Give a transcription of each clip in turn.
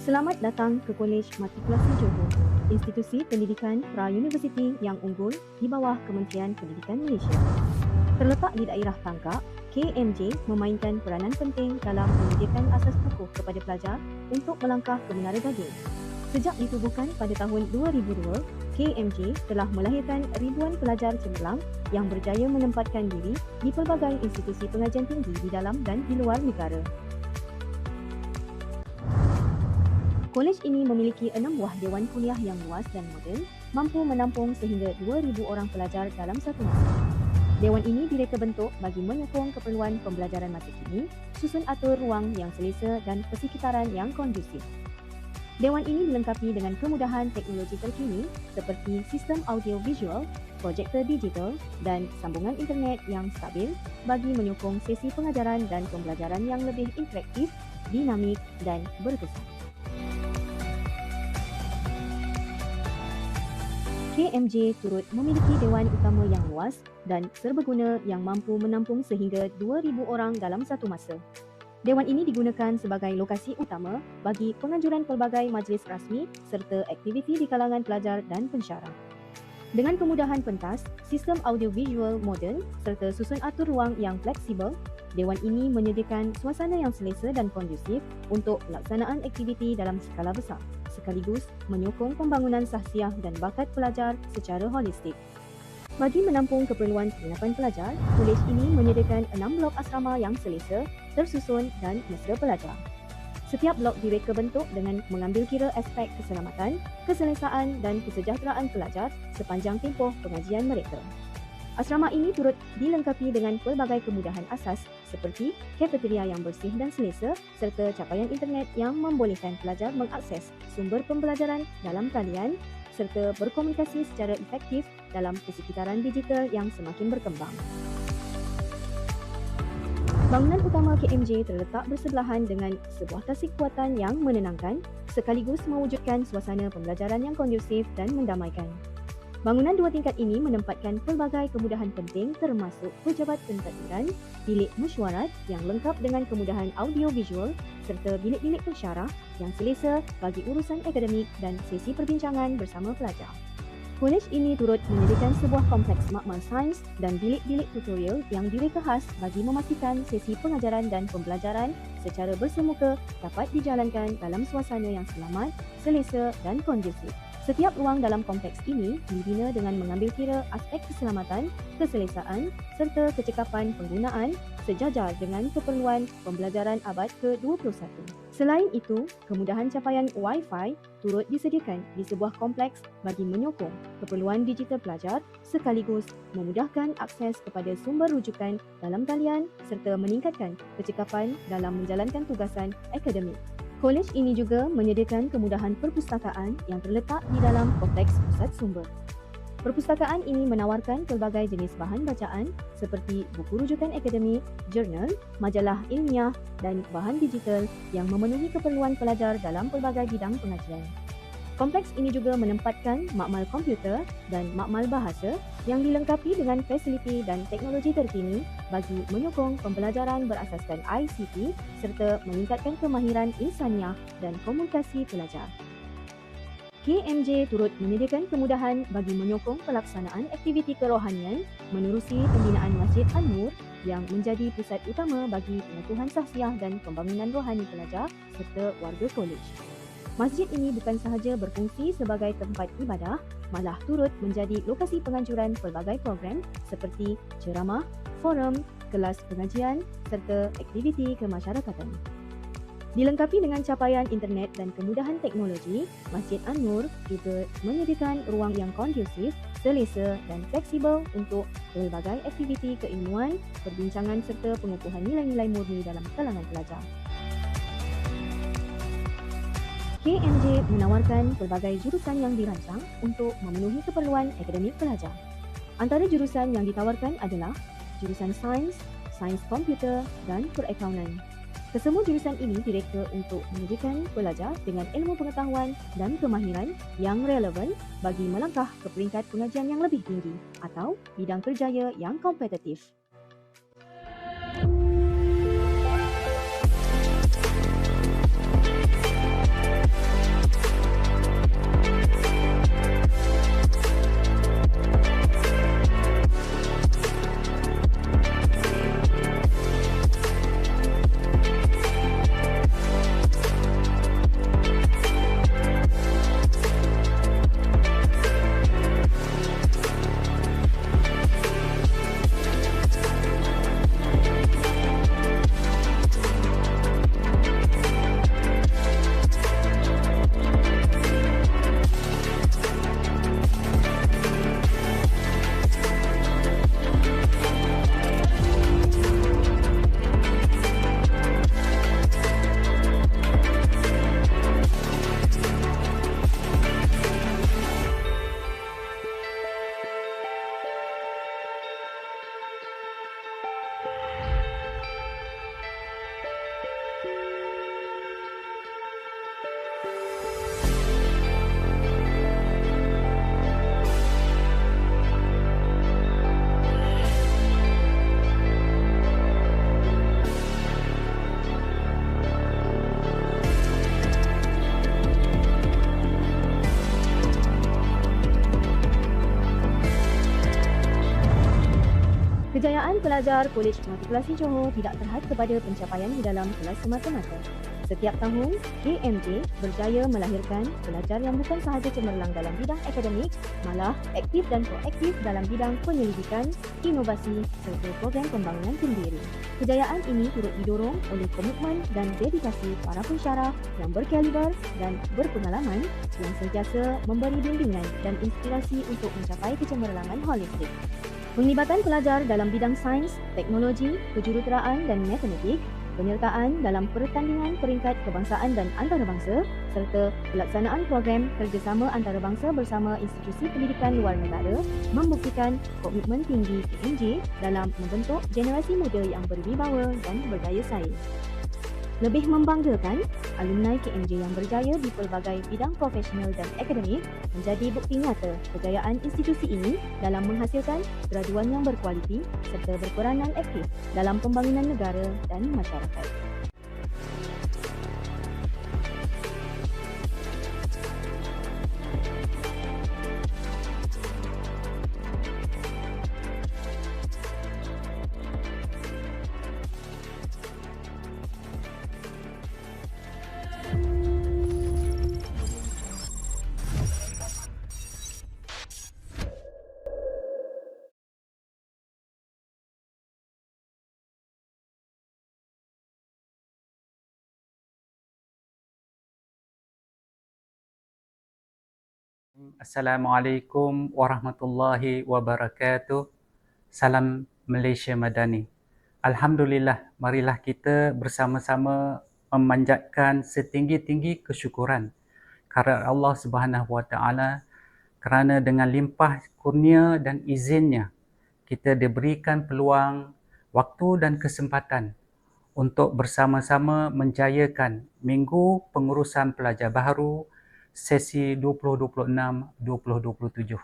Selamat datang ke Kolej Matrikulasi Johor, institusi pendidikan pra-universiti yang unggul di bawah Kementerian Pendidikan Malaysia. Terletak di daerah Tangkak, KMJ memainkan peranan penting dalam menyediakan asas kukuh kepada pelajar untuk melangkah ke menara daging. Sejak ditubuhkan pada tahun 2002, KMJ telah melahirkan ribuan pelajar cemerlang yang berjaya menempatkan diri di pelbagai institusi pengajian tinggi di dalam dan di luar negara. Kolej ini memiliki 6 buah dewan kuliah yang luas dan moden, mampu menampung sehingga 2,000 orang pelajar dalam satu masa. Dewan ini direka bentuk bagi menyokong keperluan pembelajaran masa kini, susun atur ruang yang selesa dan persekitaran yang kondusif. Dewan ini dilengkapi dengan kemudahan teknologi terkini seperti sistem audio visual, projektor digital dan sambungan internet yang stabil bagi menyokong sesi pengajaran dan pembelajaran yang lebih interaktif, dinamik dan berkesan. KMJ turut memiliki dewan utama yang luas dan serbaguna yang mampu menampung sehingga 2,000 orang dalam satu masa. Dewan ini digunakan sebagai lokasi utama bagi penganjuran pelbagai majlis rasmi serta aktiviti di kalangan pelajar dan pensyarah. Dengan kemudahan pentas, sistem audiovisual moden serta susun atur ruang yang fleksibel, dewan ini menyediakan suasana yang selesa dan kondusif untuk pelaksanaan aktiviti dalam skala besar, sekaligus menyokong pembangunan sahsiah dan bakat pelajar secara holistik. Bagi menampung keperluan penginapan pelajar, kolej ini menyediakan 6 blok asrama yang selesa, tersusun dan mesra pelajar. Setiap blok direka bentuk dengan mengambil kira aspek keselamatan, keselesaan dan kesejahteraan pelajar sepanjang tempoh pengajian mereka. Asrama ini turut dilengkapi dengan pelbagai kemudahan asas seperti kafeteria yang bersih dan selesa serta capaian internet yang membolehkan pelajar mengakses sumber pembelajaran dalam talian serta berkomunikasi secara efektif dalam persekitaran digital yang semakin berkembang. Bangunan utama KMJ terletak bersebelahan dengan sebuah tasik kuatan yang menenangkan sekaligus mewujudkan suasana pembelajaran yang kondusif dan mendamaikan. Bangunan 2 tingkat ini menempatkan pelbagai kemudahan penting termasuk pejabat pentadbiran, bilik mesyuarat yang lengkap dengan kemudahan audio-visual serta bilik-bilik pensyarah yang selesa bagi urusan akademik dan sesi perbincangan bersama pelajar. Kolej ini turut menyediakan sebuah kompleks makmal sains dan bilik-bilik tutorial yang direka khas bagi memastikan sesi pengajaran dan pembelajaran secara bersemuka dapat dijalankan dalam suasana yang selamat, selesa dan kondusif. Setiap ruang dalam kompleks ini dibina dengan mengambil kira aspek keselamatan, keselesaan serta kecekapan penggunaan sejajar dengan keperluan pembelajaran abad ke-21. Selain itu, kemudahan capaian Wi-Fi turut disediakan di sebuah kompleks bagi menyokong keperluan digital pelajar sekaligus memudahkan akses kepada sumber rujukan dalam talian serta meningkatkan kecekapan dalam menjalankan tugasan akademik. Kolej ini juga menyediakan kemudahan perpustakaan yang terletak di dalam kompleks pusat sumber. Perpustakaan ini menawarkan pelbagai jenis bahan bacaan seperti buku rujukan akademik, jurnal, majalah ilmiah dan bahan digital yang memenuhi keperluan pelajar dalam pelbagai bidang pengajian. Kompleks ini juga menempatkan makmal komputer dan makmal bahasa yang dilengkapi dengan fasiliti dan teknologi terkini bagi menyokong pembelajaran berasaskan ICT serta meningkatkan kemahiran insaniah dan komunikasi pelajar. KMJ turut menyediakan kemudahan bagi menyokong pelaksanaan aktiviti kerohanian menerusi pembinaan Masjid An-Nur yang menjadi pusat utama bagi pengetahuan sahsiah dan pembangunan rohani pelajar serta warga kolej. Masjid ini bukan sahaja berfungsi sebagai tempat ibadah, malah turut menjadi lokasi penganjuran pelbagai program seperti ceramah, forum, kelas pengajian serta aktiviti kemasyarakatan. Dilengkapi dengan capaian internet dan kemudahan teknologi, Masjid An-Nur juga menyediakan ruang yang kondusif, selesa dan fleksibel untuk pelbagai aktiviti keilmuan, perbincangan serta pengukuhan nilai-nilai murni dalam kalangan pelajar. KMJ menawarkan pelbagai jurusan yang dirancang untuk memenuhi keperluan akademik pelajar. Antara jurusan yang ditawarkan adalah jurusan sains, sains komputer dan perakaunan. Kesemua jurusan ini direka untuk menyediakan pelajar dengan ilmu pengetahuan dan kemahiran yang relevan bagi melangkah ke peringkat pengajian yang lebih tinggi atau bidang kerjaya yang kompetitif. Kejayaan pelajar Kolej Matrikulasi Johor tidak terhad kepada pencapaian di dalam kelas semata-mata. Setiap tahun, KMJ berjaya melahirkan pelajar yang bukan sahaja cemerlang dalam bidang akademik, malah aktif dan proaktif dalam bidang penyelidikan, inovasi serta program pembangunan tim diri. Kejayaan ini turut didorong oleh komitmen dan dedikasi para pensyarah yang berkaliber dan berpengalaman yang sentiasa memberi bimbingan dan inspirasi untuk mencapai kecemerlangan holistik. Penglibatan pelajar dalam bidang sains, teknologi, kejuruteraan dan matematik, penyertaan dalam pertandingan peringkat kebangsaan dan antarabangsa serta pelaksanaan program kerjasama antarabangsa bersama institusi pendidikan luar negara membuktikan komitmen tinggi KMJ dalam membentuk generasi muda yang berwibawa dan berdaya saing. Lebih membanggakan, alumni KMJ yang berjaya di pelbagai bidang profesional dan akademik menjadi bukti nyata kejayaan institusi ini dalam menghasilkan graduan yang berkualiti serta berperanan aktif dalam pembangunan negara dan masyarakat. Assalamualaikum warahmatullahi wabarakatuh. Salam Malaysia Madani. Alhamdulillah, marilah kita bersama-sama memanjatkan setinggi-tinggi kesyukuran kepada Allah Subhanahu Wa Taala kerana dengan limpah kurnia dan izinnya kita diberikan peluang, waktu dan kesempatan untuk bersama-sama menjayakan Minggu Pengurusan Pelajar Baharu sesi 2026-2027.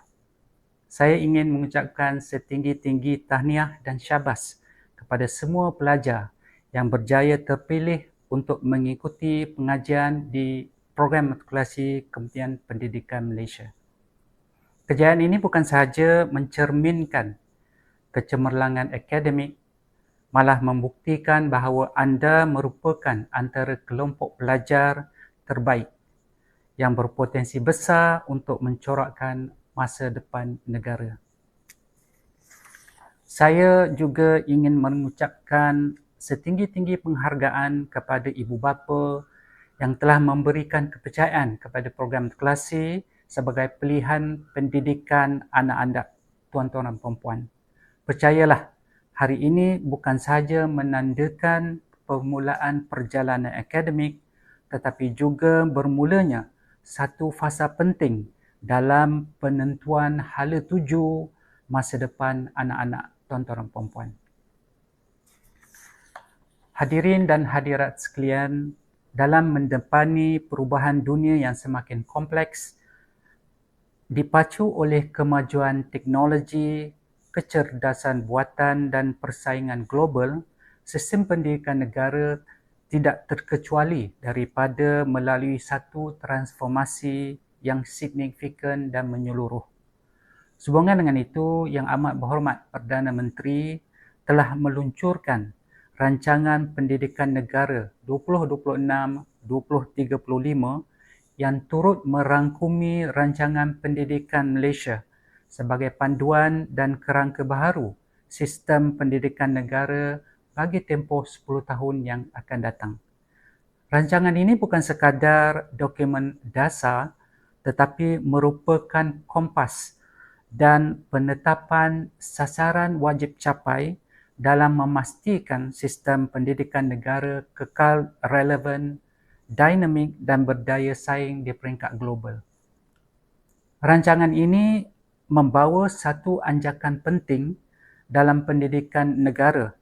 Saya ingin mengucapkan setinggi-tinggi tahniah dan syabas kepada semua pelajar yang berjaya terpilih untuk mengikuti pengajian di program matrikulasi Kementerian Pendidikan Malaysia. Kejayaan ini bukan sahaja mencerminkan kecemerlangan akademik, malah membuktikan bahawa anda merupakan antara kelompok pelajar terbaik yang berpotensi besar untuk mencorakkan masa depan negara. Saya juga ingin mengucapkan setinggi-tinggi penghargaan kepada ibu bapa yang telah memberikan kepercayaan kepada program matrikulasi sebagai pilihan pendidikan anak anda, tuan-tuan dan puan-puan. Percayalah, hari ini bukan sahaja menandakan permulaan perjalanan akademik, tetapi juga bermulanya satu fasa penting dalam penentuan hala tuju masa depan anak-anak tuan-tuan dan puan-puan. Hadirin dan hadirat sekalian, dalam mendepani perubahan dunia yang semakin kompleks, dipacu oleh kemajuan teknologi, kecerdasan buatan dan persaingan global, sistem pendidikan negara tidak terkecuali daripada melalui satu transformasi yang signifikan dan menyeluruh. Sehubungan dengan itu, Yang Amat Berhormat Perdana Menteri telah meluncurkan Rancangan Pendidikan Negara 2026-2035 yang turut merangkumi Rancangan Pendidikan Malaysia sebagai panduan dan kerangka baharu sistem pendidikan negara bagi tempoh 10 tahun yang akan datang. Rancangan ini bukan sekadar dokumen dasar tetapi merupakan kompas dan penetapan sasaran wajib capai dalam memastikan sistem pendidikan negara kekal relevan, dinamik dan berdaya saing di peringkat global. Rancangan ini membawa satu anjakan penting dalam pendidikan negara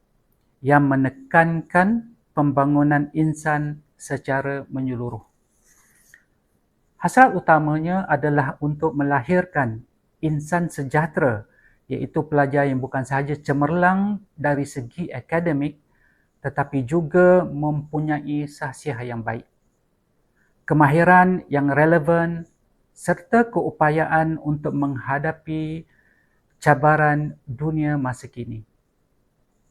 yang menekankan pembangunan insan secara menyeluruh. Hasrat utamanya adalah untuk melahirkan insan sejahtera, iaitu pelajar yang bukan sahaja cemerlang dari segi akademik tetapi juga mempunyai sahsiah yang baik, kemahiran yang relevan serta keupayaan untuk menghadapi cabaran dunia masa kini.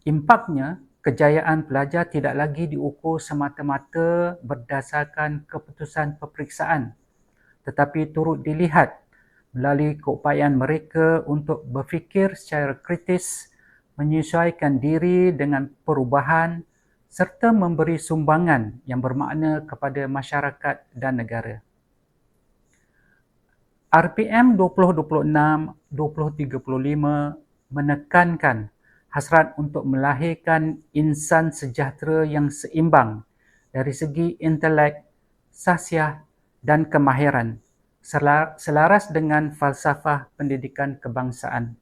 Impaknya, kejayaan pelajar tidak lagi diukur semata-mata berdasarkan keputusan peperiksaan, tetapi turut dilihat melalui keupayaan mereka untuk berfikir secara kritis, menyesuaikan diri dengan perubahan serta memberi sumbangan yang bermakna kepada masyarakat dan negara. RPM 2026-2035 menekankan hasrat untuk melahirkan insan sejahtera yang seimbang dari segi intelek, sahsiah dan kemahiran, selaras dengan falsafah pendidikan kebangsaan.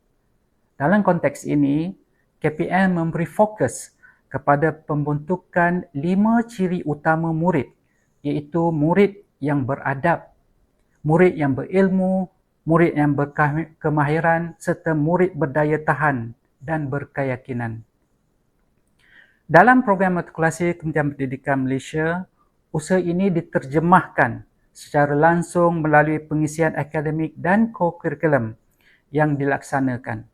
Dalam konteks ini, KPM memberi fokus kepada pembentukan 5 ciri utama murid, iaitu murid yang beradab, murid yang berilmu, murid yang berkemahiran serta murid berdaya tahan dan berkeyakinan. Dalam program matrikulasi Kementerian Pendidikan Malaysia, usaha ini diterjemahkan secara langsung melalui pengisian akademik dan co-curriculum yang dilaksanakan.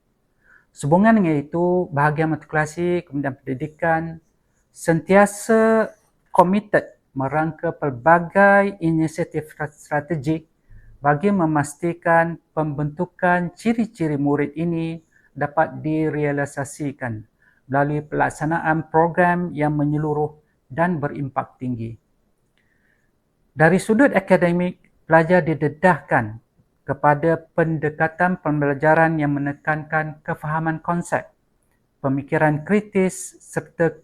Sehubungan dengan itu, bahagian matrikulasi Kementerian Pendidikan sentiasa komited merangka pelbagai inisiatif strategik bagi memastikan pembentukan ciri-ciri murid ini dapat direalisasikan melalui pelaksanaan program yang menyeluruh dan berimpak tinggi. Dari sudut akademik, pelajar didedahkan kepada pendekatan pembelajaran yang menekankan kefahaman konsep, pemikiran kritis serta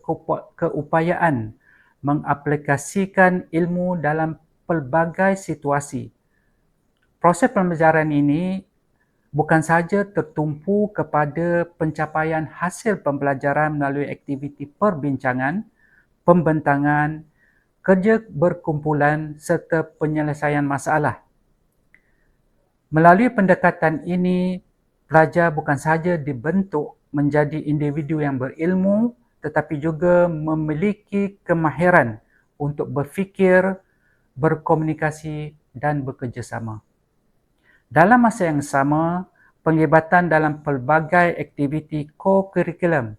keupayaan mengaplikasikan ilmu dalam pelbagai situasi. Proses pembelajaran ini bukan sahaja tertumpu kepada pencapaian hasil pembelajaran melalui aktiviti perbincangan, pembentangan, kerja berkumpulan serta penyelesaian masalah. Melalui pendekatan ini, pelajar bukan sahaja dibentuk menjadi individu yang berilmu tetapi juga memiliki kemahiran untuk berfikir, berkomunikasi dan bekerjasama. Dalam masa yang sama, penglibatan dalam pelbagai aktiviti co-curriculum,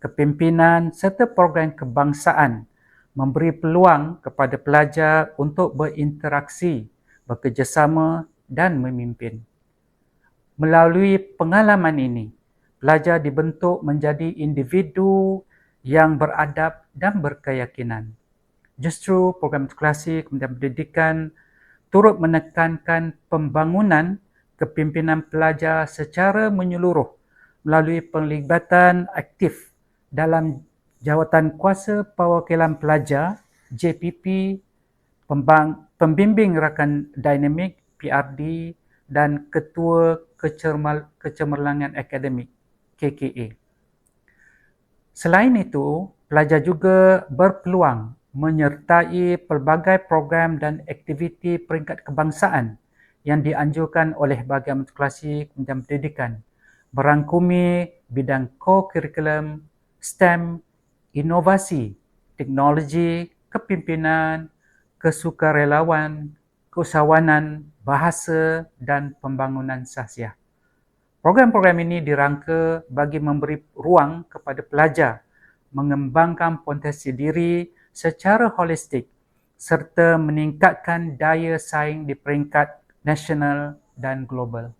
kepimpinan serta program kebangsaan memberi peluang kepada pelajar untuk berinteraksi, bekerjasama dan memimpin. Melalui pengalaman ini, pelajar dibentuk menjadi individu yang beradab dan berkeyakinan. Justru program matrikulasi Kementerian Pendidikan turut menekankan pembangunan kepimpinan pelajar secara menyeluruh melalui penglibatan aktif dalam Jawatan Kuasa Perwakilan Pelajar JPP, pembimbing rakan dinamik PRD dan Ketua Kecemerlangan Akademik KKA. Selain itu, pelajar juga berpeluang menyertai pelbagai program dan aktiviti peringkat kebangsaan yang dianjurkan oleh bahagian matrikulasi Kementerian Pendidikan, merangkumi bidang co-curriculum, STEM, inovasi, teknologi, kepimpinan, kesukarelawan, keusahawanan, bahasa dan pembangunan sahsiah. Program-program ini dirangka bagi memberi ruang kepada pelajar mengembangkan potensi diri secara holistik serta meningkatkan daya saing di peringkat nasional dan global.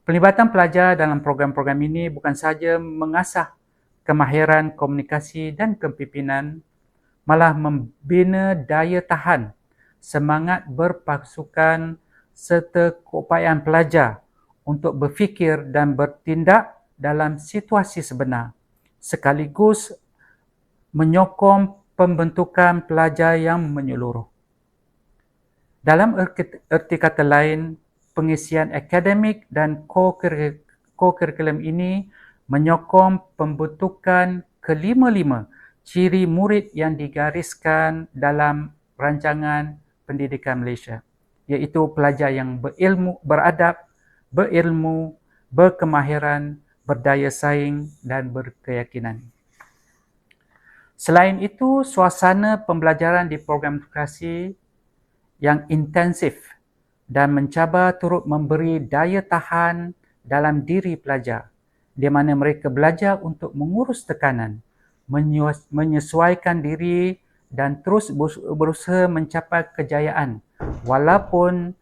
Pelibatan pelajar dalam program-program ini bukan sahaja mengasah kemahiran komunikasi dan kepimpinan, malah membina daya tahan, semangat berpasukan serta keupayaan pelajar untuk berfikir dan bertindak dalam situasi sebenar, sekaligus menyokong pembentukan pelajar yang menyeluruh. Dalam erti kata lain, pengisian akademik dan co-curriculum ini menyokong pembentukan kelima-lima ciri murid yang digariskan dalam rancangan pendidikan Malaysia, iaitu pelajar yang berilmu, beradab, berilmu, berkemahiran, berdaya saing dan berkeyakinan. Selain itu, suasana pembelajaran di program matrikulasi yang intensif dan mencabar turut memberi daya tahan dalam diri pelajar di mana mereka belajar untuk mengurus tekanan, menyesuaikan diri dan terus berusaha mencapai kejayaan walaupun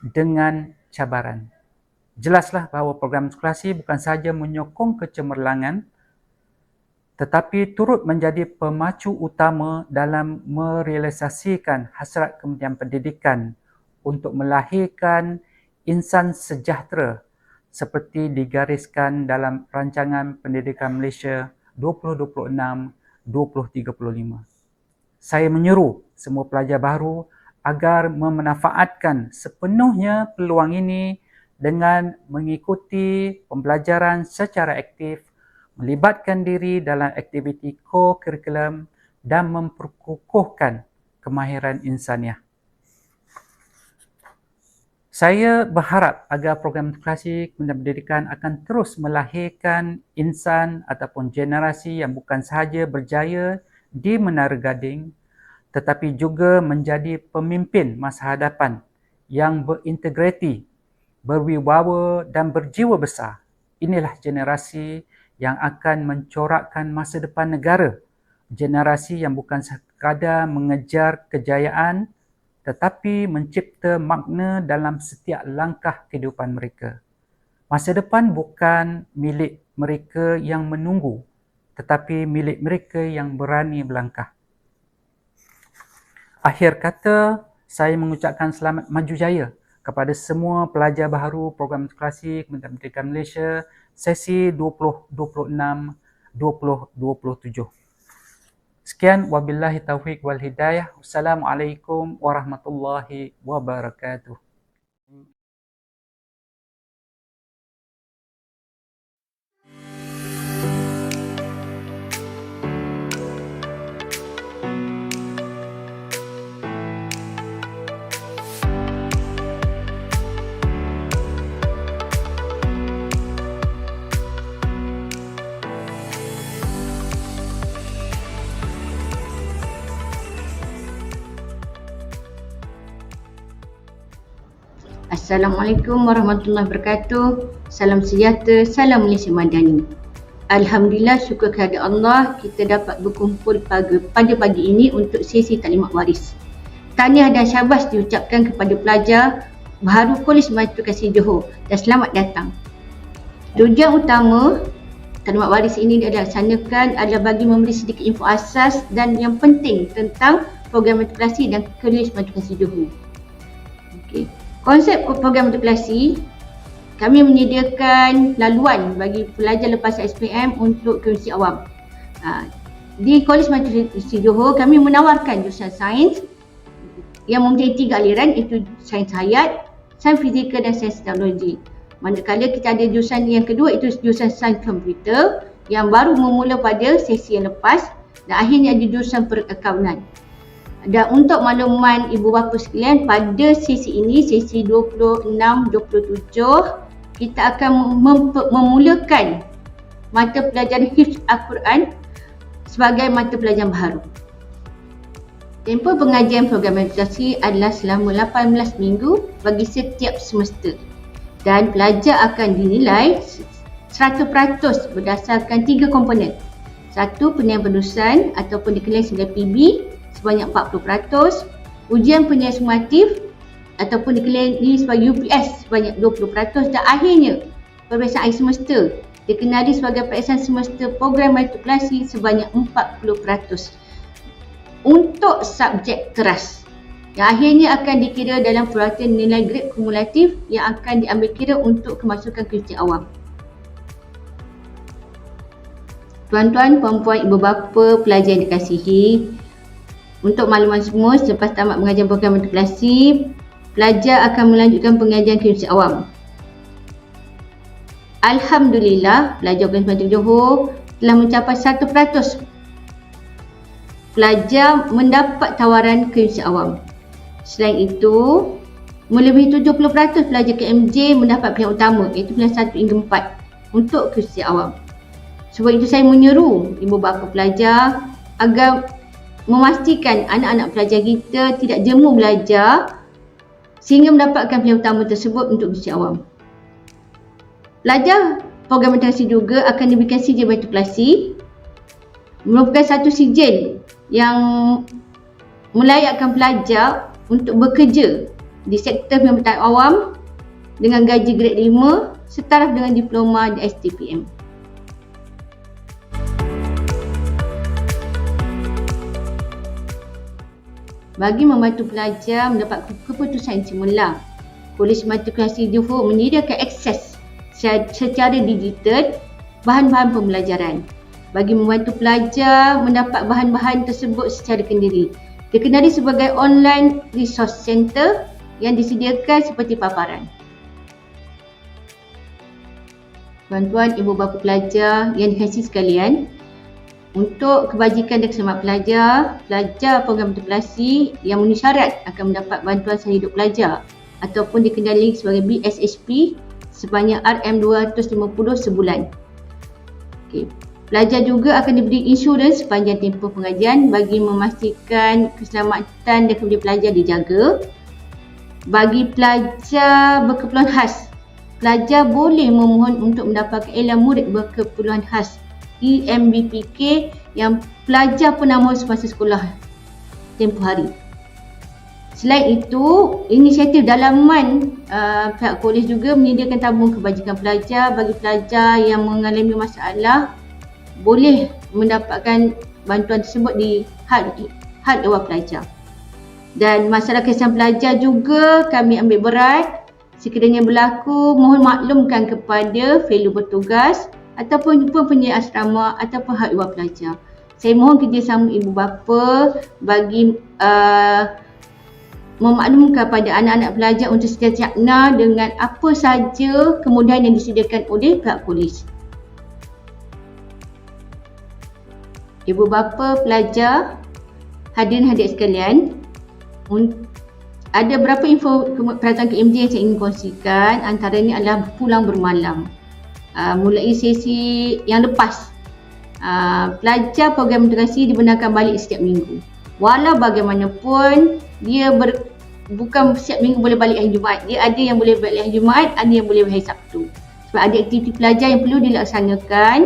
dengan cabaran. Jelaslah bahawa program matrikulasi bukan sahaja menyokong kecemerlangan tetapi turut menjadi pemacu utama dalam merealisasikan hasrat Kementerian Pendidikan untuk melahirkan insan sejahtera seperti digariskan dalam Rancangan Pendidikan Malaysia 2026-2035. Saya menyeru semua pelajar baru agar memanfaatkan sepenuhnya peluang ini dengan mengikuti pembelajaran secara aktif, melibatkan diri dalam aktiviti co-curriculum dan memperkukuhkan kemahiran insaniah. Saya berharap agar program matrikulasi Kementerian Pendidikan akan terus melahirkan insan ataupun generasi yang bukan sahaja berjaya di Menara Gading tetapi juga menjadi pemimpin masa hadapan yang berintegriti, berwibawa dan berjiwa besar. Inilah generasi yang akan mencorakkan masa depan negara. Generasi yang bukan sekadar mengejar kejayaan tetapi mencipta makna dalam setiap langkah kehidupan mereka. Masa depan bukan milik mereka yang menunggu tetapi milik mereka yang berani melangkah. Akhir kata, saya mengucapkan selamat maju jaya kepada semua pelajar baharu program matrikulasi Kementerian Pendidikan Malaysia sesi 2026-2027. Sekian, wabillahi taufiq wal hidayah. Wassalamualaikum warahmatullahi wabarakatuh. Assalamualaikum warahmatullahi wabarakatuh. Salam sejahtera, salam Malaysia Madani. Alhamdulillah, syukur kepada Allah kita dapat berkumpul pada pagi ini untuk sesi taklimat waris. Tahniah dan syabas diucapkan kepada pelajar baharu Kolej Matrikulasi Johor dan selamat datang. Tujuan utama taklimat waris ini dilaksanakan adalah bagi memberi sedikit info asas dan yang penting tentang program matrikulasi dan Kolej Matrikulasi Johor. Okey. Konsep program matrikulasi, kami menyediakan laluan bagi pelajar lepas SPM untuk universiti awam. Di Kolej Matrikulasi Johor, kami menawarkan jurusan sains yang mempunyai 3 aliran, iaitu sains hayat, sains fizikal dan sains teknologi. Manakala kita ada jurusan yang kedua, iaitu jurusan sains komputer yang baru memula pada sesi yang lepas dan akhirnya ada jurusan perakaunan. Dan untuk makluman ibu bapa sekalian, pada sesi ini, sesi 26-27, kita akan memulakan mata pelajaran Hifz Al-Quran sebagai mata pelajaran baharu. Tempoh pengajian program matrikulasi adalah selama 18 minggu bagi setiap semester. Dan pelajar akan dinilai 100% berdasarkan 3 komponen. 1. Penilaian penerusan ataupun dikenali sebagai PB sebanyak 40%, ujian penilaian sumatif ataupun dikenali sebagai UPS sebanyak 20% dan akhirnya peperiksaan akhir semester dikenali sebagai peperiksaan semester program matrikulasi sebanyak 40%. Untuk subjek keras yang akhirnya akan dikira dalam perhatian nilai grade kumulatif yang akan diambil kira untuk kemasukan ke universiti awam. Tuan-tuan, puan-puan, ibu bapa, pelajar yang dikasihi, untuk makluman semua, selepas tamat pengajian program matrikulasi, pelajar akan melanjutkan pengajian ke universiti awam. Alhamdulillah, pelajar Kolej Matrikulasi Johor telah mencapai 100% pelajar mendapat tawaran ke universiti awam. Selain itu, melebihi 70% pelajar KMJ mendapat pilihan utama, iaitu pilihan 1 hingga 4 untuk ke universiti awam. Sebab itu saya menyeru ibu bapa pelajar agar memastikan anak-anak pelajar kita tidak jemu belajar sehingga mendapatkan pilihan utama tersebut untuk universiti awam. program integrasi juga akan diberikan sijil Baitul Kelasi, merupakan satu sijil yang melayakkan pelajar untuk bekerja di sektor pemerintahan awam dengan gaji grade 5 setaraf dengan diploma di STPM. Bagi membantu pelajar mendapat keputusan yang cemerlang, Kolej Matrikulasi Johor menyediakan akses secara digital bahan-bahan pembelajaran bagi membantu pelajar mendapat bahan-bahan tersebut secara kendiri. Dikenali sebagai online resource center yang disediakan seperti paparan. Tuan-tuan, ibu bapa pelajar yang dikasihi sekalian, untuk kebajikan dan keselamatan pelajar program matrikulasi yang memenuhi syarat akan mendapat bantuan sara hidup pelajar ataupun dikenali sebagai BSHP sebanyak RM250 sebulan. Okey. Pelajar juga akan diberi insurans sepanjang tempoh pengajian bagi memastikan keselamatan dan kemudian pelajar dijaga. Bagi pelajar berkeperluan khas, pelajar boleh memohon untuk mendapatkan Elan Murid Berkeperluan Khas EMBPK yang pelajar pernah mohon semasa sekolah tempoh hari. Selain itu, inisiatif dalaman pihak kolej juga menyediakan tabung kebajikan pelajar bagi pelajar yang mengalami masalah boleh mendapatkan bantuan tersebut di had ehwal pelajar. Dan masalah kesan pelajar juga kami ambil berat. Sekiranya berlaku, mohon maklumkan kepada fellow bertugas ataupun mempunyai asrama ataupun hak ehwal pelajar. Saya mohon kerjasama ibu bapa bagi memaklumkan pada anak-anak pelajar untuk sentiasa cakna dengan apa sahaja kemudahan yang disediakan oleh pihak kolej. Ibu bapa pelajar, hadirin-hadirat sekalian, ada beberapa info peraturan KMJ yang saya ingin kongsikan. Antaranya adalah pulang bermalam. Mulai sesi yang lepas, pelajar program integrasi dibenarkan balik setiap minggu. Walau bagaimanapun, dia bukan setiap minggu boleh balik hari Jumaat. Dia ada yang boleh balik hari Jumaat, ada yang boleh hari Sabtu. Sebab ada aktiviti pelajar yang perlu dilaksanakan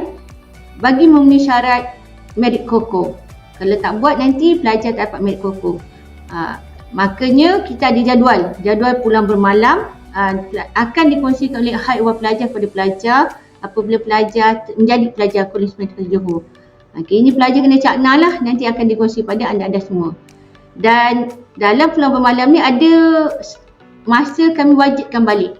bagi memenuhi syarat merit koko. Kalau tak buat, nanti pelajar tak dapat merit koko. Makanya kita ada jadual pulang bermalam akan dikongsikan oleh hak ehwal pelajar kepada pelajar apabila pelajar menjadi pelajar Kolej Matrikulasi Johor. Okay, ini pelajar kena cakna lah, nanti akan dikongsi pada anda-anda semua. Dan dalam pulang bermalam ni ada masa kami wajibkan balik.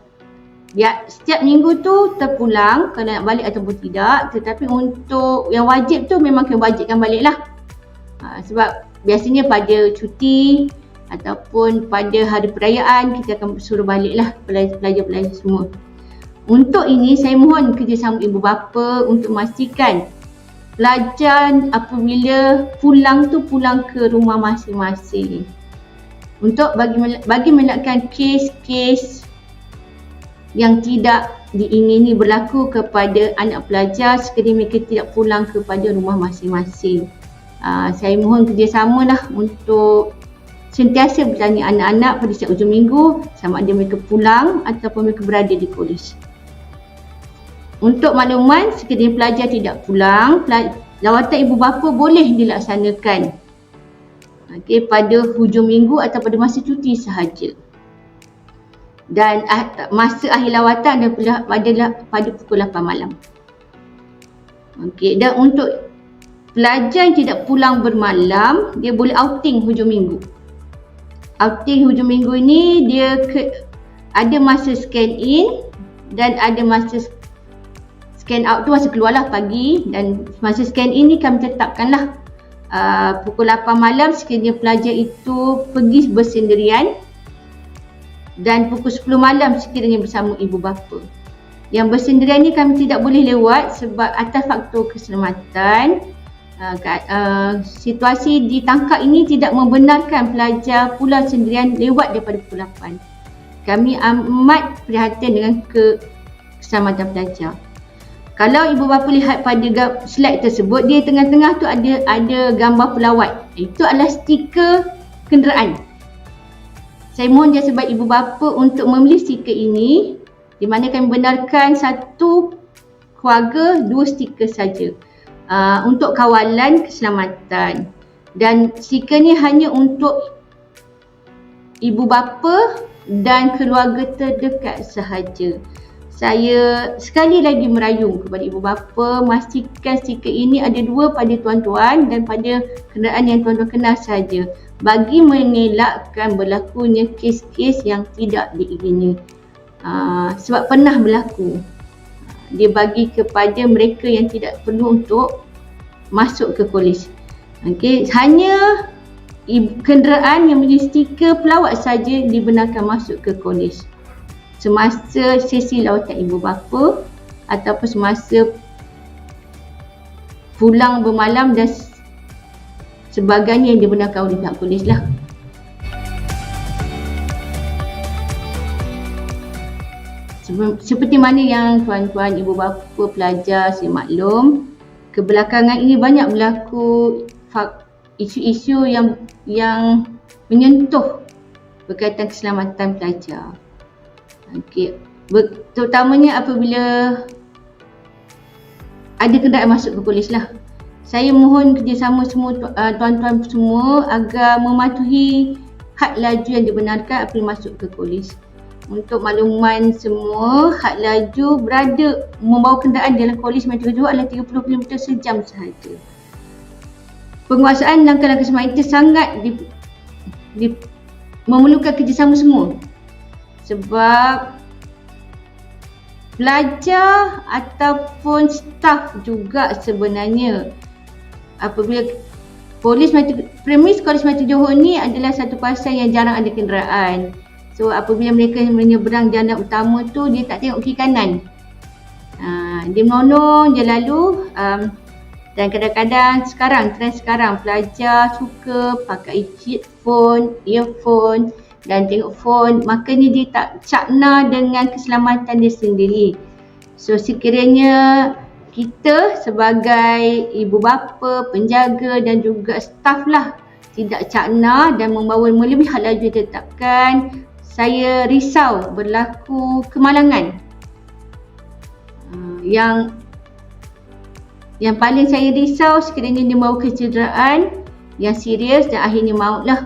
Ya, setiap minggu tu terpulang kalau nak balik ataupun tidak, tetapi untuk yang wajib tu memang kami wajibkan balik lah. Sebab biasanya pada cuti ataupun pada hari perayaan kita akan suruh baliklah pelajar-pelajar semua. Untuk ini saya mohon kerjasama ibu bapa untuk memastikan pelajar apabila pulang ke rumah masing-masing. Untuk bagi melakkan kes-kes yang tidak diingini berlaku kepada anak pelajar sekiranya mereka tidak pulang kepada rumah masing-masing. Saya mohon kerjasama lah untuk sentiasa bertanya anak-anak pada setiap hujung minggu sama ada mereka pulang ataupun mereka berada di kolej. Untuk makluman, sekiranya pelajar tidak pulang, lawatan ibu bapa boleh dilaksanakan pada hujung minggu atau pada masa cuti sahaja. Dan masa akhir lawatan adalah pada pukul 8 malam. Dan untuk pelajar yang tidak pulang bermalam, dia boleh outing hujung minggu. Outing hujung minggu ni dia ada masa scan in dan ada masa scan out tu masa keluarlah pagi, dan masa scan in ni kami tetapkanlah pukul 8 malam sekiranya pelajar itu pergi bersendirian dan pukul 10 malam sekiranya bersama ibu bapa. Yang bersendirian ni kami tidak boleh lewat sebab atas faktor keselamatan. Situasi di tangkap ini tidak membenarkan pelajar pulang sendirian lewat daripada pukul 8. Kami amat prihatin dengan keselamatan pelajar. Kalau ibu bapa lihat pada slide tersebut, dia tengah-tengah tu ada gambar pelawat. Itu adalah stiker kenderaan. Saya mohon jasa baik ibu bapa untuk membeli stiker ini, di mana kami benarkan satu keluarga 2 stiker saja untuk kawalan keselamatan, dan stiker ni hanya untuk ibu bapa dan keluarga terdekat sahaja. Saya sekali lagi merayung kepada ibu bapa, pastikan stiker ini ada 2 pada tuan-tuan dan pada kenderaan yang tuan-tuan kenal sahaja, bagi mengelakkan berlakunya kes-kes yang tidak diingini. Sebab pernah berlaku. Dia bagi kepada mereka yang tidak perlu untuk masuk ke kolej. Okey, hanya kenderaan yang mempunyai stiker pelawat saja dibenarkan masuk ke kolej semasa sesi lawatan ibu bapa ataupun semasa pulang bermalam dan sebagainya yang dibenarkan oleh pihak kolej lah. Seperti mana yang tuan-tuan ibu bapa pelajar saya maklum, kebelakangan ini banyak berlaku isu-isu yang menyentuh berkaitan keselamatan pelajar. Okey, terutamanya apabila ada kenderaan masuk ke kolej lah. Saya mohon kerjasama semua tuan-tuan semua agar mematuhi had laju yang dibenarkan apabila masuk ke kolej. Untuk makluman semua, had laju berada membawa kenderaan dalam kolej Merdeka Johor adalah 30 km sejam sahaja. Penguasaan langkah-langkah semacam itu sangat memerlukan kerjasama semua. Sebab pelajar ataupun staf juga sebenarnya apabila premis Kolej Merdeka Johor ni adalah satu kawasan yang jarang ada kenderaan. So apabila mereka menyeberang jalan utama tu, dia tak tengok kiri kanan. Dia menonong je lalu. Dan kadang-kadang trend sekarang pelajar suka pakai headphone, earphone dan tengok phone, makanya dia tak cakna dengan keselamatan dia sendiri. So sekiranya kita sebagai ibu bapa, penjaga dan juga staf lah tidak cakna dan membawa melebihi had laju ditetapkan, saya risau berlaku kemalangan. Yang paling saya risau sekiranya dia membawa kecederaan yang serius dan akhirnya maut lah.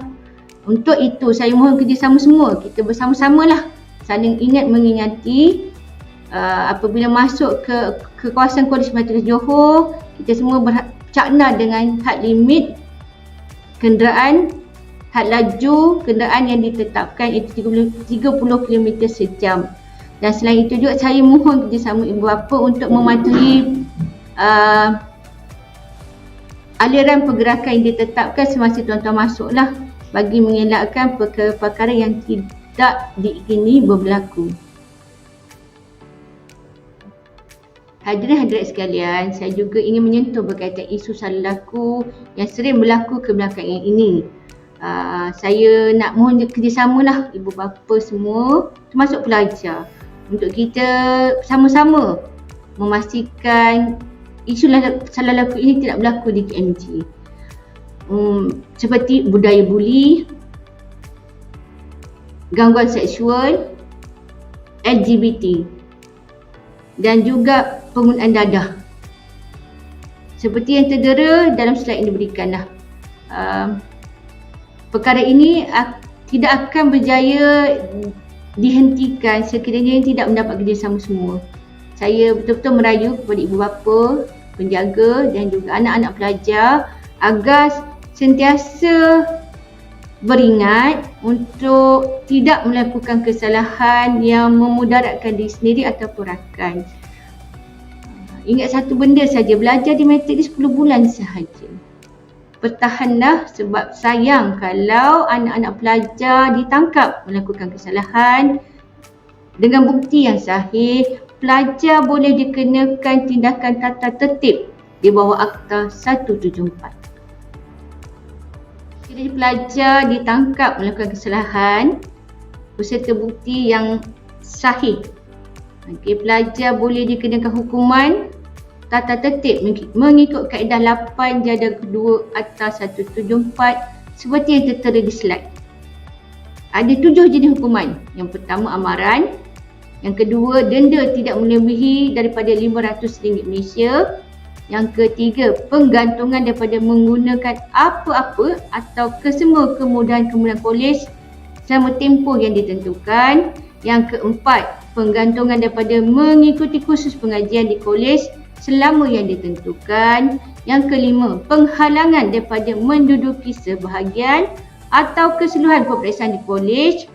Untuk itu saya mohon kerjasama semua, kita bersama-sama lah saling ingat mengingati apabila masuk ke kawasan Kolej Merdeka Johor, kita semua bercakna dengan had limit kenderaan, had laju kenderaan yang ditetapkan itu 30 km sejam. Dan selain itu juga saya mohon kerjasama ibu bapa untuk mematuhi aliran pergerakan yang ditetapkan semasa tuan-tuan masuk lah, bagi mengelakkan perkara-perkara yang tidak diingini berlaku. Hadirin-hadirat sekalian, saya juga ingin menyentuh berkaitan isu salah laku yang sering berlaku kebelakangan ini. Saya nak mohon kerjasama lah ibu bapa semua, termasuk pelajar, untuk kita sama-sama memastikan isu salah laku ini tidak berlaku di KMJ. Seperti budaya buli, gangguan seksual, LGBT dan juga penggunaan dadah. Seperti yang terdera dalam slide yang diberikanlah. Perkara ini tidak akan berjaya dihentikan sekiranya tidak mendapat kerjasama semua. Saya betul-betul merayu kepada ibu bapa, penjaga dan juga anak-anak pelajar agar sentiasa beringat untuk tidak melakukan kesalahan yang memudaratkan diri sendiri ataupun rakan. Ingat satu benda saja, belajar di matrik 10 bulan sahaja. Pertahanlah, sebab sayang kalau anak-anak pelajar ditangkap melakukan kesalahan. Dengan bukti yang sahih, pelajar boleh dikenakan tindakan tata tertib di bawah Akta 174. Jadi pelajar ditangkap melakukan kesalahan beserta bukti yang sahih, pelajar boleh dikenakan hukuman tata tertib mengikut kaedah 8 jadah kedua Akta 174 seperti yang tertera di slide. Ada 7 jenis hukuman. Yang pertama amaran, Yang kedua, denda tidak melebihi daripada RM500 Malaysia. Yang ketiga, penggantungan daripada menggunakan apa-apa atau kesemua kemudahan-kemudahan kolej selama tempoh yang ditentukan. Yang keempat, penggantungan daripada mengikuti kursus pengajian di kolej selama yang ditentukan. Yang kelima, penghalangan daripada menduduki sebahagian atau keseluruhan peperiksaan di kolej.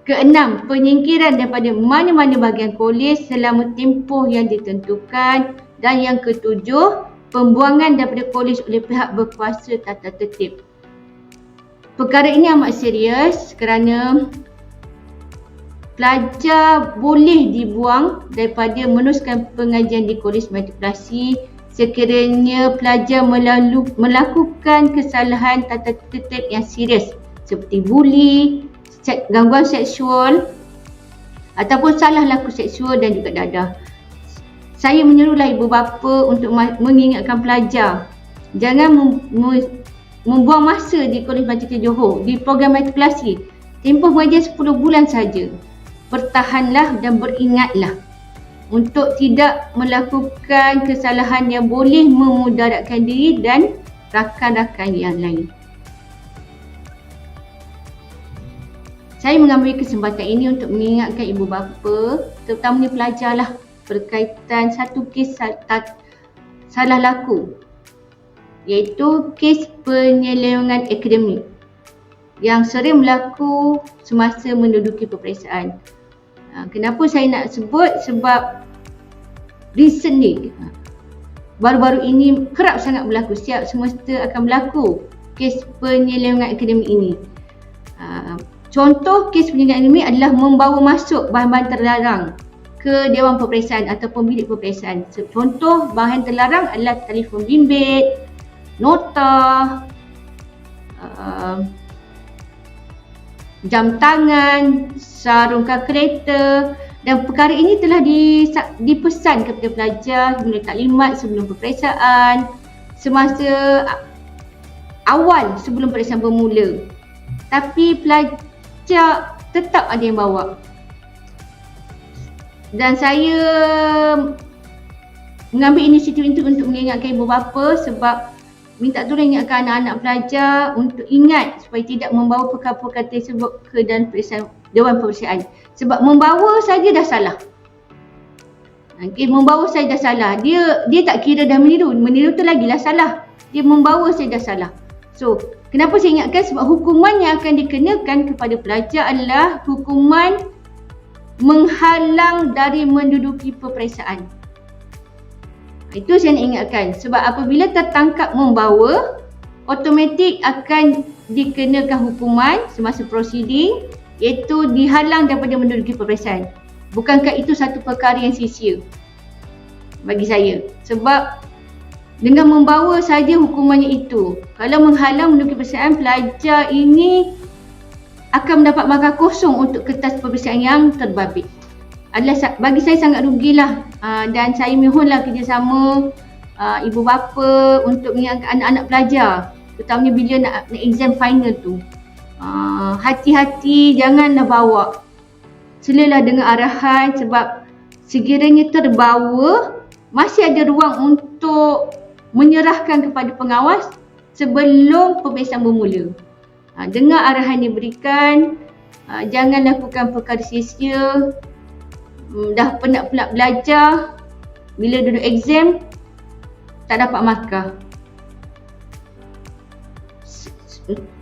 Keenam, penyingkiran daripada mana-mana bahagian kolej selama tempoh yang ditentukan. Dan yang ketujuh, pembuangan daripada kolej oleh pihak berkuasa tata tertib. Perkara ini amat serius kerana pelajar boleh dibuang daripada meneruskan pengajian di kolej matrikulasi sekiranya pelajar melakukan kesalahan tata tertib yang serius seperti buli, gangguan seksual ataupun salah laku seksual dan juga dadah. Saya menyerulah ibu bapa untuk mengingatkan pelajar jangan membuang masa di Kolej Matrikulasi Johor di program matrikulasi. Tempoh pengajian 10 bulan saja. Bertahanlah dan beringatlah untuk tidak melakukan kesalahan yang boleh memudaratkan diri dan rakan-rakan yang lain. Saya mengambil kesempatan ini untuk mengingatkan ibu bapa, terutamanya pelajar lah, berkaitan satu kes salah laku, iaitu kes penyelewengan akademik yang sering berlaku semasa menduduki peperiksaan. Kenapa saya nak sebut? Sebab recently, baru-baru ini kerap sangat berlaku, setiap semester akan berlaku kes penyelewengan akademik ini. Contoh kes penyelewengan akademik adalah membawa masuk bahan-bahan terlarang ke Dewan Peperiksaan ataupun bilik peperiksaan. Contoh bahan terlarang adalah telefon bimbit, nota, jam tangan, sarung kereta, dan perkara ini telah dipesan kepada pelajar melalui taklimat sebelum peperiksaan semasa awal sebelum peperiksaan bermula. Tapi pelajar tetap ada yang bawa. Dan saya mengambil inisiatif itu untuk mengingatkan ibu bapa sebab minta tolong ingatkan anak-anak pelajar untuk ingat supaya tidak membawa perkara-perkara tersebut ke dalam Dewan Peperiksaan. Sebab membawa saja dah salah. Okay, membawa saja dah salah. Dia tak kira dah meniru. Meniru tu lagilah salah. Dia membawa saja dah salah. So, kenapa saya ingatkan? Sebab hukuman yang akan dikenakan kepada pelajar adalah hukuman menghalang dari menduduki peperiksaan. Itu saya nak ingatkan. Sebab apabila tertangkap membawa, automatik akan dikenakan hukuman semasa prosiding, iaitu dihalang daripada menduduki peperiksaan. Bukankah itu satu perkara yang sia-sia bagi saya? Sebab dengan membawa saja hukumannya itu. Kalau menghalang menduduki peperiksaan, pelajar ini akan mendapat markah kosong untuk kertas peperiksaan yang terbabit. Bagi saya sangat rugilah, dan saya mohonlah kerjasama ibu bapa untuk mengingatkan anak-anak pelajar, terutamanya bila nak exam final tu. Hati-hati, janganlah bawa. Selalah dengan arahan, sebab sekiranya terbawa, masih ada ruang untuk menyerahkan kepada pengawas sebelum peperiksaan bermula. Dengar arahan yang diberikan, jangan lakukan perkara sia-sia. Dah penat pula belajar, bila duduk exam tak dapat markah.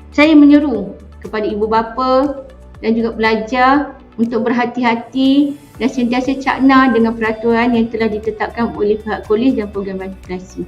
Saya menyeru kepada ibu bapa dan juga pelajar untuk berhati-hati dan sentiasa cakna dengan peraturan yang telah ditetapkan oleh pihak kolej dan program matrikulasi.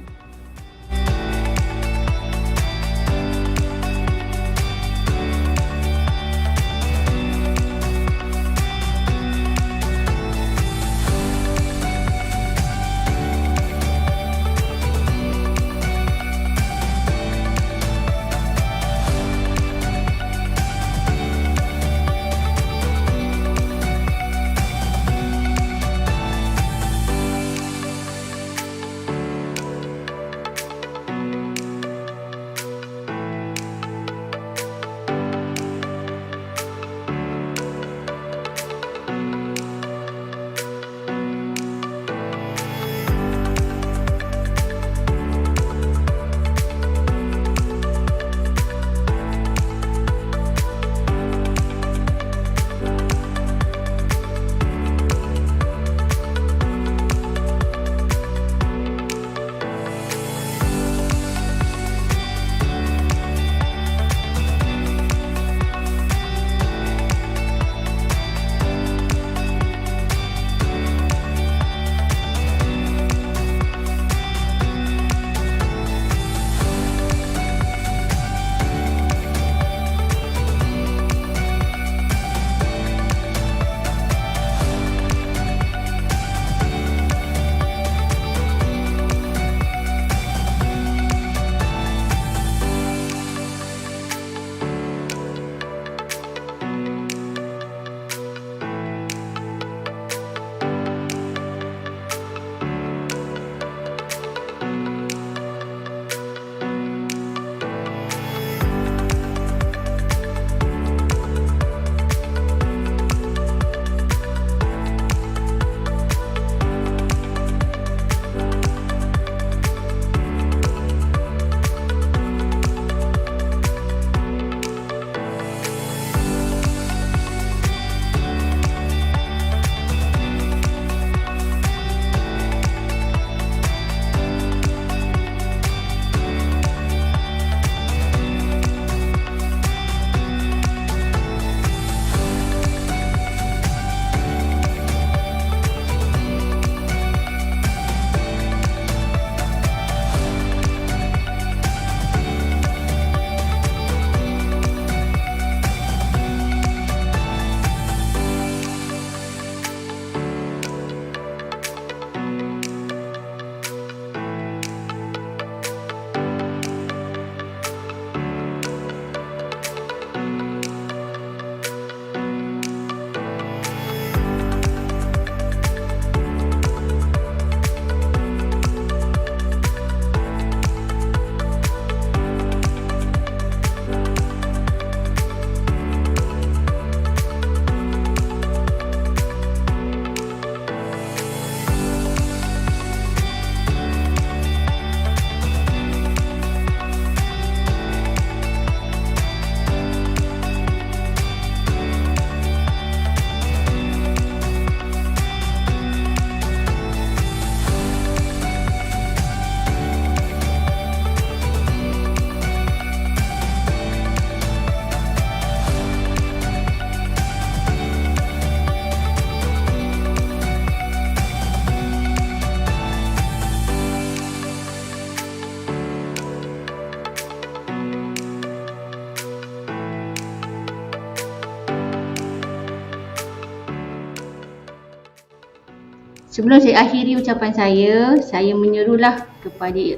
Sebelum saya akhiri ucapan saya menyerulah kepada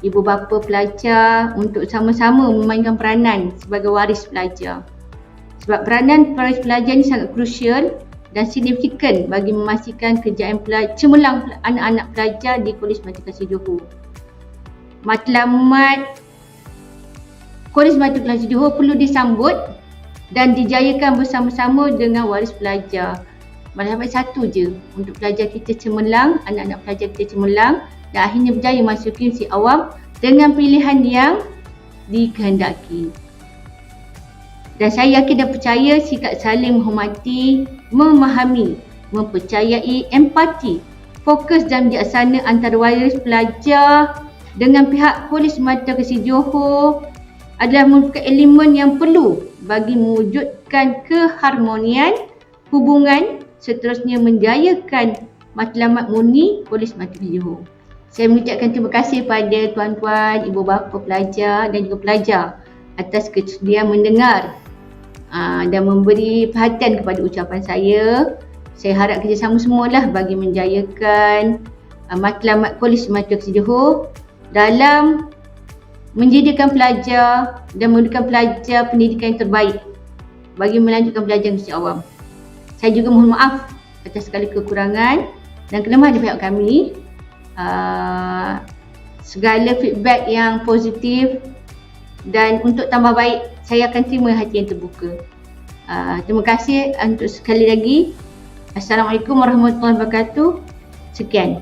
ibu bapa pelajar untuk sama-sama memainkan peranan sebagai waris pelajar. Sebab peranan waris pelajar ini sangat krusial dan signifikan bagi memastikan kejayaan cemerlang anak-anak pelajar di Kolej Matematik Johor. Matlamat Kolej Matematik Johor perlu disambut dan dijayakan bersama-sama dengan waris pelajar. Matlamat satu je untuk pelajar kita cemerlang, anak-anak pelajar kita cemerlang dan akhirnya berjaya masuki si awam dengan pilihan yang dikehendaki. Dan saya yakin dan percaya sikap saling menghormati, memahami, mempercayai, empati, fokus dan bijaksana antara waris pelajar dengan pihak Kolej Matematik Johor adalah merupakan elemen yang perlu bagi mewujudkan keharmonian hubungan seterusnya menjayakan matlamat murni Kolej Matematik Johor. Saya mengucapkan terima kasih pada tuan-tuan, ibu bapa pelajar dan juga pelajar atas kesudian mendengar dan memberi perhatian kepada ucapan saya. Saya harap kerjasama semualah bagi menjayakan matlamat Kolej Matematik Johor dalam menjadikan pelajar dan memberikan pelajar pendidikan yang terbaik bagi melanjutkan pelajaran usia awam. Saya juga mohon maaf atas segala kekurangan dan kelemahan di pihak kami. Segala feedback yang positif dan untuk tambah baik, saya akan terima hati yang terbuka. Terima kasih untuk sekali lagi. Assalamualaikum warahmatullahi wabarakatuh. Sekian.